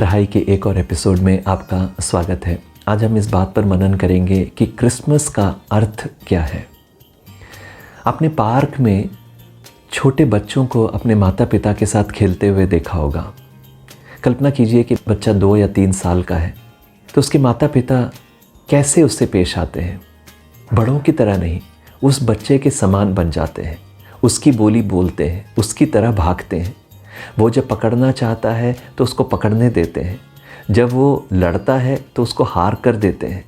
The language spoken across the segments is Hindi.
रहाई के एक और एपिसोड में आपका स्वागत है। आज हम इस बात पर मनन करेंगे कि क्रिसमस का अर्थ क्या है। आपने पार्क में छोटे बच्चों को अपने माता पिता के साथ खेलते हुए देखा होगा। कल्पना कीजिए कि बच्चा 2 या 3 साल का है, तो उसके माता पिता कैसे उससे पेश आते हैं। बड़ों की तरह नहीं, उस बच्चे के समान बन जाते हैं, उसकी बोली बोलते हैं, उसकी तरह भागते हैं। वो जब पकड़ना चाहता है तो उसको पकड़ने देते हैं, जब वो लड़ता है तो उसको हार कर देते हैं,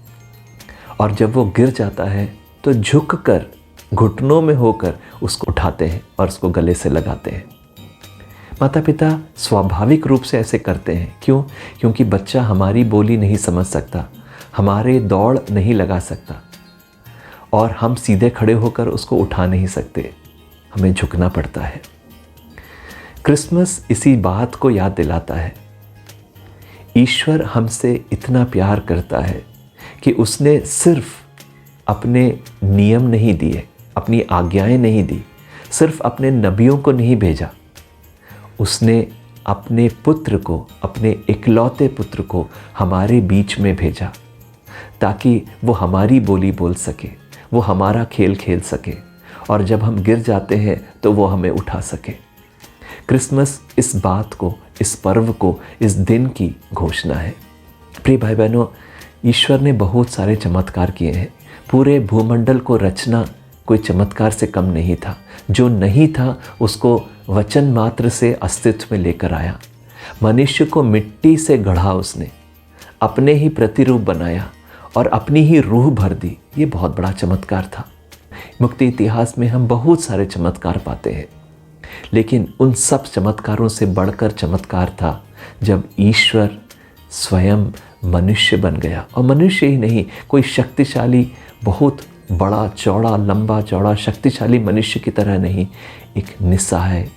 और जब वो गिर जाता है तो झुक कर घुटनों में होकर उसको उठाते हैं और उसको गले से लगाते हैं। माता पिता स्वाभाविक रूप से ऐसे करते हैं। क्यों? क्योंकि बच्चा हमारी बोली नहीं समझ सकता, हमारे दौड़ नहीं लगा सकता, और हम सीधे खड़े होकर उसको उठा नहीं सकते, हमें झुकना पड़ता है। क्रिसमस इसी बात को याद दिलाता है। ईश्वर हमसे इतना प्यार करता है कि उसने सिर्फ अपने नियम नहीं दिए, अपनी आज्ञाएं नहीं दी, सिर्फ अपने नबियों को नहीं भेजा, उसने अपने पुत्र को, अपने इकलौते पुत्र को हमारे बीच में भेजा, ताकि वो हमारी बोली बोल सके, वो हमारा खेल खेल सके, और जब हम गिर जाते हैं तो वो हमें उठा सके। क्रिसमस इस बात को, इस पर्व को, इस दिन की घोषणा है। प्रिय भाई बहनों, ईश्वर ने बहुत सारे चमत्कार किए हैं। पूरे भूमंडल को रचना कोई चमत्कार से कम नहीं था। जो नहीं था उसको वचन मात्र से अस्तित्व में लेकर आया। मनुष्य को मिट्टी से गढ़ा उसने, अपने ही प्रतिरूप बनाया और अपनी ही रूह भर दी। ये बहुत बड़ा चमत्कार था। मुक्ति इतिहास में हम बहुत सारे चमत्कार पाते हैं, लेकिन उन सब चमत्कारों से बढ़कर चमत्कार था जब ईश्वर स्वयं मनुष्य बन गया। और मनुष्य ही नहीं, कोई शक्तिशाली, बहुत बड़ा चौड़ा, लंबा चौड़ा शक्तिशाली मनुष्य की तरह नहीं, एक निस्सहाय,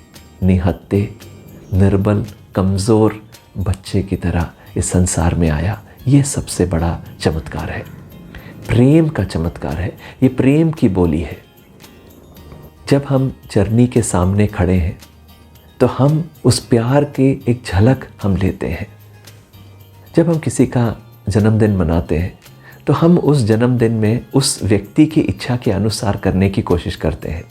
निहत्ते, निर्बल, कमज़ोर बच्चे की तरह इस संसार में आया। ये सबसे बड़ा चमत्कार है, प्रेम का चमत्कार है। ये प्रेम की बोली है। जब हम चरनी के सामने खड़े हैं तो हम उस प्यार के एक झलक हम लेते हैं। जब हम किसी का जन्मदिन मनाते हैं तो हम उस जन्मदिन में उस व्यक्ति की इच्छा के अनुसार करने की कोशिश करते हैं।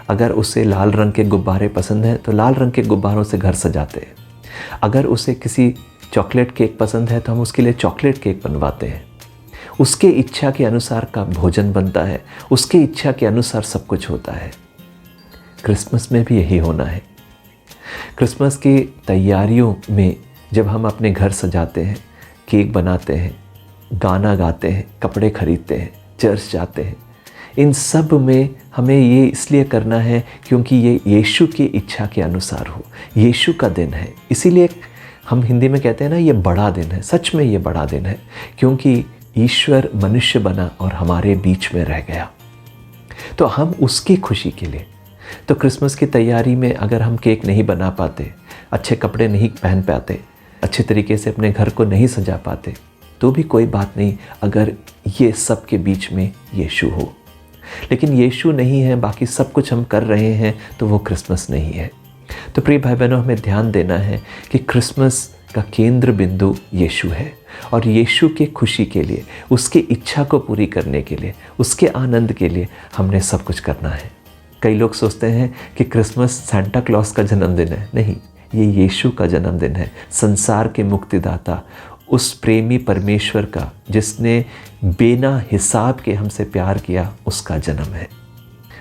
अगर उसे लाल रंग के गुब्बारे पसंद हैं तो लाल रंग के गुब्बारों से घर सजाते हैं। अगर उसे किसी चॉकलेट केक पसंद है तो हम उसके लिए चॉकलेट केक बनवाते हैं। उसके इच्छा के अनुसार का भोजन बनता है, उसके इच्छा के अनुसार सब कुछ होता है। क्रिसमस में भी यही होना है। क्रिसमस की तैयारियों में जब हम अपने घर सजाते हैं, केक बनाते हैं, गाना गाते हैं, कपड़े खरीदते हैं, चर्च जाते हैं, इन सब में हमें ये इसलिए करना है क्योंकि ये यीशु की इच्छा के अनुसार हो। यीशु का दिन है, इसीलिए हम हिंदी में कहते हैं ना, ये बड़ा दिन है। सच में ये बड़ा दिन है, क्योंकि ईश्वर मनुष्य बना और हमारे बीच में रह गया। तो हम उसकी खुशी के लिए, तो क्रिसमस की तैयारी में अगर हम केक नहीं बना पाते, अच्छे कपड़े नहीं पहन पाते, अच्छे तरीके से अपने घर को नहीं सजा पाते, तो भी कोई बात नहीं अगर ये सब के बीच में यीशु हो। लेकिन यीशु नहीं है, बाकी सब कुछ हम कर रहे हैं, तो वो क्रिसमस नहीं है। तो प्रिय भाई बहनों, हमें ध्यान देना है कि क्रिसमस का केंद्र बिंदु यीशु है, और यीशु के खुशी के लिए, उसकी इच्छा को पूरी करने के लिए, उसके आनंद के लिए हमने सब कुछ करना है। कई लोग सोचते हैं कि क्रिसमस सांता क्लॉस का जन्मदिन है। नहीं, ये यीशु का जन्मदिन है, संसार के मुक्तिदाता, उस प्रेमी परमेश्वर का, जिसने बिना हिसाब के हमसे प्यार किया, उसका जन्म है।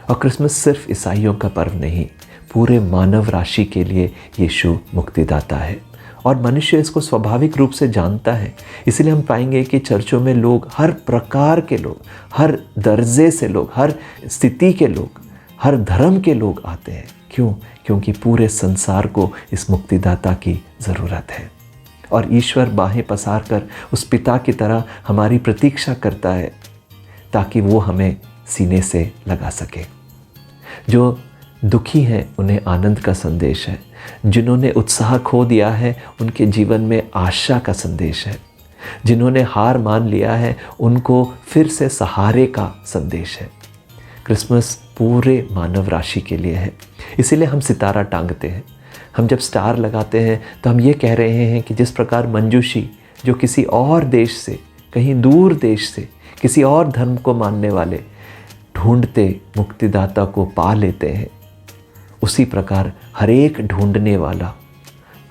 और क्रिसमस सिर्फ ईसाइयों का पर्व नहीं, पूरे मानव राशि के लिए यीशु मुक्तिदाता है, और मनुष्य इसको स्वाभाविक रूप से जानता है। इसलिए हम पाएंगे कि चर्चों में लोग, हर प्रकार के लोग, हर दर्जे से लोग, हर स्थिति के लोग, हर धर्म के लोग आते हैं। क्यों? क्योंकि पूरे संसार को इस मुक्तिदाता की ज़रूरत है, और ईश्वर बाहें पसार कर उस पिता की तरह हमारी प्रतीक्षा करता है, ताकि वो हमें सीने से लगा सके। जो दुखी हैं उन्हें आनंद का संदेश है, जिन्होंने उत्साह खो दिया है उनके जीवन में आशा का संदेश है, जिन्होंने हार मान लिया है उनको फिर से सहारे का संदेश है। क्रिसमस पूरे मानव राशि के लिए है, इसीलिए हम सितारा टांगते हैं, हम जब स्टार लगाते हैं तो हम ये कह रहे हैं कि जिस प्रकार मंजूषी जो किसी और देश से, कहीं दूर देश से, किसी और धर्म को मानने वाले ढूंढते मुक्तिदाता को पा लेते हैं, उसी प्रकार हर एक ढूंढने वाला,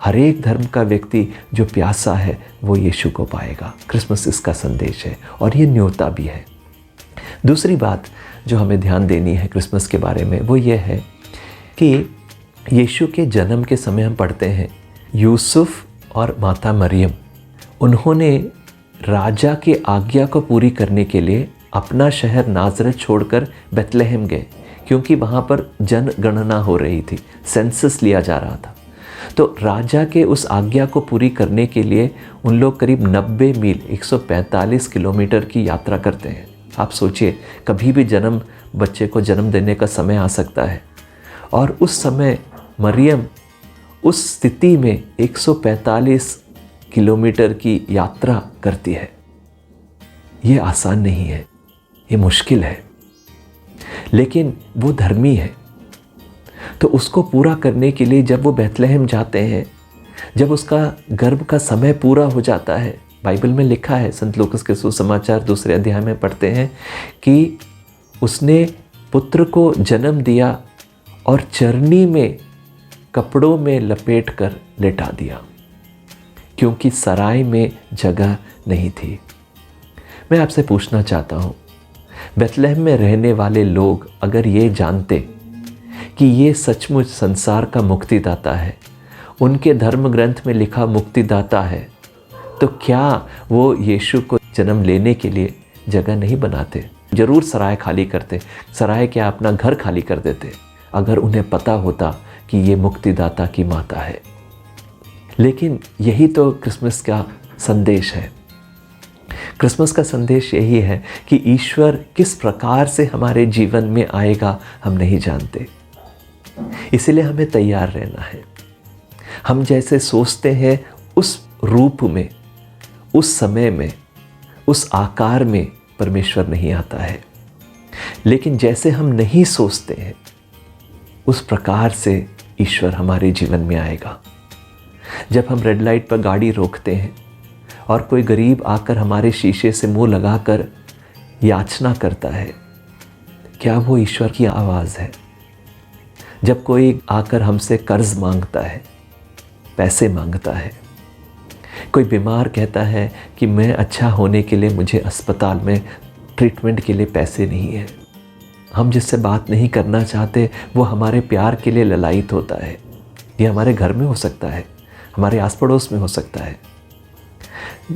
हर एक धर्म का व्यक्ति जो प्यासा है वो यीशु को पाएगा। क्रिसमस इसका संदेश है और ये न्योता भी है। दूसरी बात जो हमें ध्यान देनी है क्रिसमस के बारे में वो ये है कि यीशु के जन्म के समय हम पढ़ते हैं यूसुफ और माता मरियम, उन्होंने राजा की आज्ञा को पूरी करने के लिए अपना शहर नाज़रेत छोड़कर बेथलेहम गए, क्योंकि वहाँ पर जनगणना हो रही थी, सेंसस लिया जा रहा था। तो राजा के उस आज्ञा को पूरी करने के लिए उन लोग करीब 90 मील 145 किलोमीटर की यात्रा करते हैं। आप सोचिए, कभी भी बच्चे को जन्म देने का समय आ सकता है, और उस समय मरियम उस स्थिति में 145 किलोमीटर की यात्रा करती है। ये आसान नहीं है, ये मुश्किल है, लेकिन वो धर्मी है। तो उसको पूरा करने के लिए जब वो बेथलेहम जाते हैं, जब उसका गर्भ का समय पूरा हो जाता है, बाइबल में लिखा है, संत लूकास के सुसमाचार 2 अध्याय में पढ़ते हैं कि उसने पुत्र को जन्म दिया और चरनी में कपड़ों में लपेट कर लेटा दिया, क्योंकि सराय में जगह नहीं थी। मैं आपसे पूछना चाहता हूँ, बेथलेहम में रहने वाले लोग अगर ये जानते कि ये सचमुच संसार का मुक्तिदाता है, उनके धर्म ग्रंथ में लिखा मुक्तिदाता है, तो क्या वो यीशु को जन्म लेने के लिए जगह नहीं बनाते? ज़रूर सराय खाली करते, सराय क्या अपना घर खाली कर देते, अगर उन्हें पता होता कि ये मुक्तिदाता की माता है। लेकिन यही तो क्रिसमस का संदेश है। क्रिसमस का संदेश यही है कि ईश्वर किस प्रकार से हमारे जीवन में आएगा हम नहीं जानते, इसलिए हमें तैयार रहना है। हम जैसे सोचते हैं उस रूप में, उस समय में, उस आकार में परमेश्वर नहीं आता है, लेकिन जैसे हम नहीं सोचते हैं उस प्रकार से ईश्वर हमारे जीवन में आएगा। जब हम रेड लाइट पर गाड़ी रोकते हैं और कोई गरीब आकर हमारे शीशे से मुंह लगाकर याचना करता है, क्या वो ईश्वर की आवाज़ है? जब कोई आकर हमसे कर्ज मांगता है, पैसे मांगता है, कोई बीमार कहता है कि मैं अच्छा होने के लिए मुझे अस्पताल में ट्रीटमेंट के लिए पैसे नहीं है, हम जिससे बात नहीं करना चाहते वो हमारे प्यार के लिए ललायित होता है। ये हमारे घर में हो सकता है, हमारे आस पड़ोस में हो सकता है।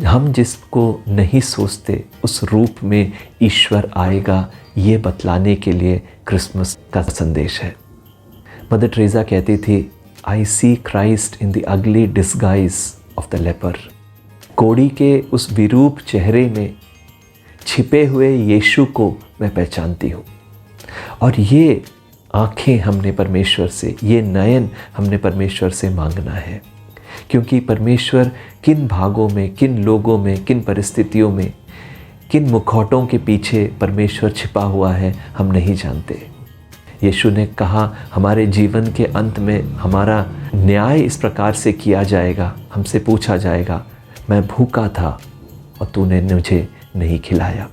हम जिसको नहीं सोचते उस रूप में ईश्वर आएगा, ये बतलाने के लिए क्रिसमस का संदेश है। मदर टेरेसा कहती थी, I see Christ in the ugly disguise of the leper. कोढ़ी के उस विरूप चेहरे में छिपे हुए यीशु को मैं पहचानती हूँ। और ये आँखें हमने परमेश्वर से, ये नयन हमने परमेश्वर से मांगना है, क्योंकि परमेश्वर किन भागों में, किन लोगों में, किन परिस्थितियों में, किन मुखौटों के पीछे परमेश्वर छिपा हुआ है हम नहीं जानते। यीशु ने कहा, हमारे जीवन के अंत में हमारा न्याय इस प्रकार से किया जाएगा, हमसे पूछा जाएगा, मैं भूखा था और तूने मुझे नहीं खिलाया,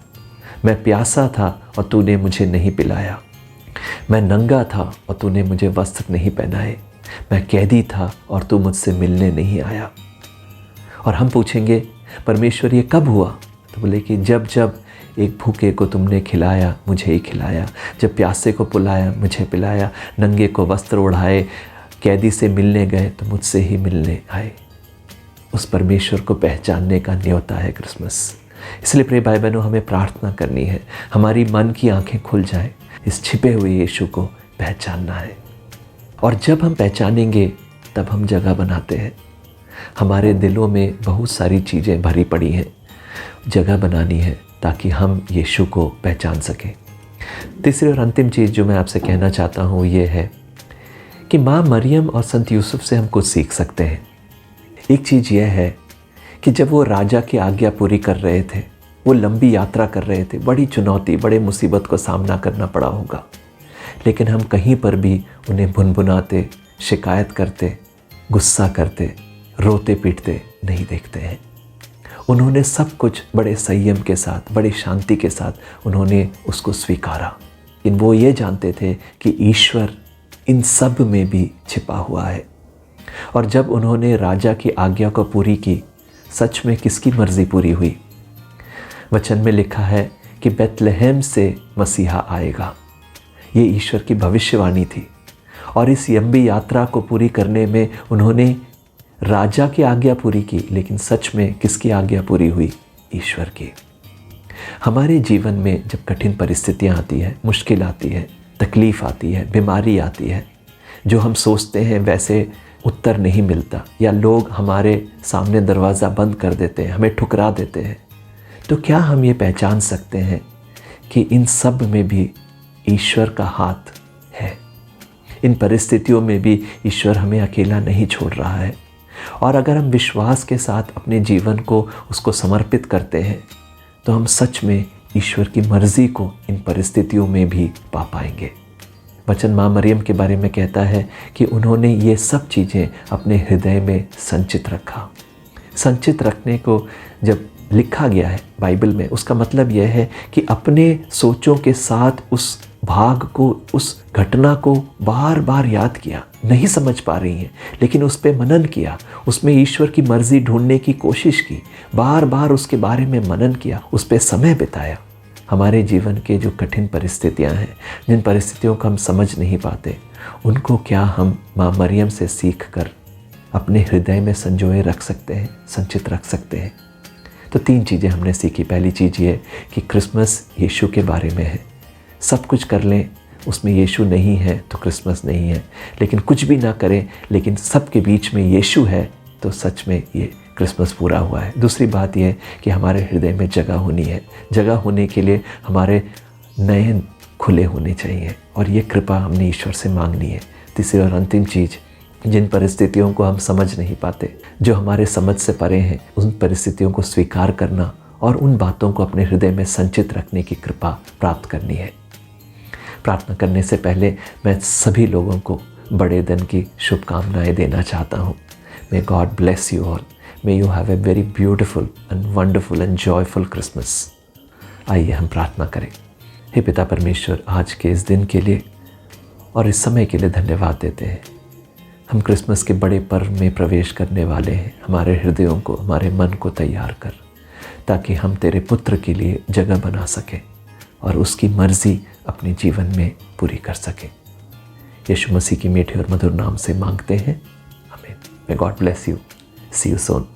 मैं प्यासा था और तूने मुझे नहीं पिलाया, मैं नंगा था और तूने मुझे वस्त्र नहीं पहनाए, मैं कैदी था और तू मुझसे मिलने नहीं आया। और हम पूछेंगे, परमेश्वर ये कब हुआ? तो बोले कि जब जब एक भूखे को तुमने खिलाया, मुझे ही खिलाया, जब प्यासे को पिलाया, मुझे पिलाया, नंगे को वस्त्र ओढ़ाए, कैदी से मिलने गए तो मुझसे ही मिलने आए। उस परमेश्वर को पहचानने का न्योता है क्रिसमस। इसलिए प्रिय भाई बहनों, हमें प्रार्थना करनी है, हमारी मन की आंखें खुल जाएं, इस छिपे हुए यीशु को पहचानना है। और जब हम पहचानेंगे तब हम जगह बनाते हैं। हमारे दिलों में बहुत सारी चीज़ें भरी पड़ी हैं, जगह बनानी है ताकि हम यीशु को पहचान सकें। तीसरी और अंतिम चीज़ जो मैं आपसे कहना चाहता हूँ ये है कि माँ मरियम और संत यूसुफ से हम कुछ सीख सकते हैं। एक चीज़ यह है कि जब वो राजा की आज्ञा पूरी कर रहे थे, वो लंबी यात्रा कर रहे थे, बड़ी चुनौती, बड़े मुसीबत को सामना करना पड़ा होगा, लेकिन हम कहीं पर भी उन्हें भुनभुनाते, शिकायत करते गुस्सा करते, रोते पीटते नहीं देखते हैं। उन्होंने सब कुछ बड़े संयम के साथ, बड़ी शांति के साथ उन्होंने उसको स्वीकारा। लेकिन वो ये जानते थे कि ईश्वर इन सब में भी छिपा हुआ है। और जब उन्होंने राजा की आज्ञा को पूरी की, सच में किसकी मर्जी पूरी हुई? वचन में लिखा है कि बेतलहम से मसीहा आएगा। ये ईश्वर की भविष्यवाणी थी। और इस लंबी यात्रा को पूरी करने में उन्होंने राजा की आज्ञा पूरी की, लेकिन सच में किसकी आज्ञा पूरी हुई? ईश्वर की। हमारे जीवन में जब कठिन परिस्थितियां आती है, मुश्किल आती है, तकलीफ़ आती है, बीमारी आती है, जो हम सोचते हैं वैसे उत्तर नहीं मिलता, या लोग हमारे सामने दरवाज़ा बंद कर देते हैं, हमें ठुकरा देते हैं, तो क्या हम ये पहचान सकते हैं कि इन सब में भी ईश्वर का हाथ है? इन परिस्थितियों में भी ईश्वर हमें अकेला नहीं छोड़ रहा है। और अगर हम विश्वास के साथ अपने जीवन को उसको समर्पित करते हैं, तो हम सच में ईश्वर की मर्ज़ी को इन परिस्थितियों में भी पा पाएंगे। वचन माँ मरियम के बारे में कहता है कि उन्होंने ये सब चीज़ें अपने हृदय में संचित रखा। संचित रखने को जब लिखा गया है बाइबल में, उसका मतलब यह है कि अपने सोचों के साथ उस भाग को, उस घटना को बार बार याद किया। नहीं समझ पा रही हैं, लेकिन उस पर मनन किया, उसमें ईश्वर की मर्ज़ी ढूंढने की कोशिश की, बार बार उसके बारे में मनन किया, उस पर समय बिताया। हमारे जीवन के जो कठिन परिस्थितियां हैं, जिन परिस्थितियों को हम समझ नहीं पाते, उनको क्या हम माँ मरियम से सीख कर अपने हृदय में संजोए रख सकते हैं, संचित रख सकते हैं? तो 3 चीज़ें हमने सीखी। पहली चीज़ ये कि क्रिसमस यीशु के बारे में है। सब कुछ कर लें, उसमें यीशु नहीं है तो क्रिसमस नहीं है। लेकिन कुछ भी ना करें, लेकिन सबके बीच में यीशु है, तो सच में ये क्रिसमस पूरा हुआ है। दूसरी बात यह कि हमारे हृदय में जगह होनी है। जगह होने के लिए हमारे नयन खुले होने चाहिए, और ये कृपा हमने ईश्वर से मांगनी है। तीसरी और अंतिम चीज़, जिन परिस्थितियों को हम समझ नहीं पाते, जो हमारे समझ से परे हैं, उन परिस्थितियों को स्वीकार करना और उन बातों को अपने हृदय में संचित रखने की कृपा प्राप्त करनी है। प्रार्थना करने से पहले मैं सभी लोगों को बड़े दिन की शुभकामनाएं देना चाहता हूँ। मे God bless you all. May you have a very beautiful and wonderful and joyful Christmas. आइए हम प्रार्थना करें। हे पिता परमेश्वर, आज के इस दिन के लिए और इस समय के लिए धन्यवाद देते हैं। हम क्रिसमस के बड़े पर्व में प्रवेश करने वाले हैं। हमारे हृदयों को, हमारे मन को तैयार कर, ताकि हम तेरे पुत्र के लिए जगह बना सकें और उसकी मर्ज़ी अपने जीवन में पूरी कर सकें। यीशु मसीह की मीठे और मधुर नाम से मांगते हैं, आमीन। May God bless you. See you soon.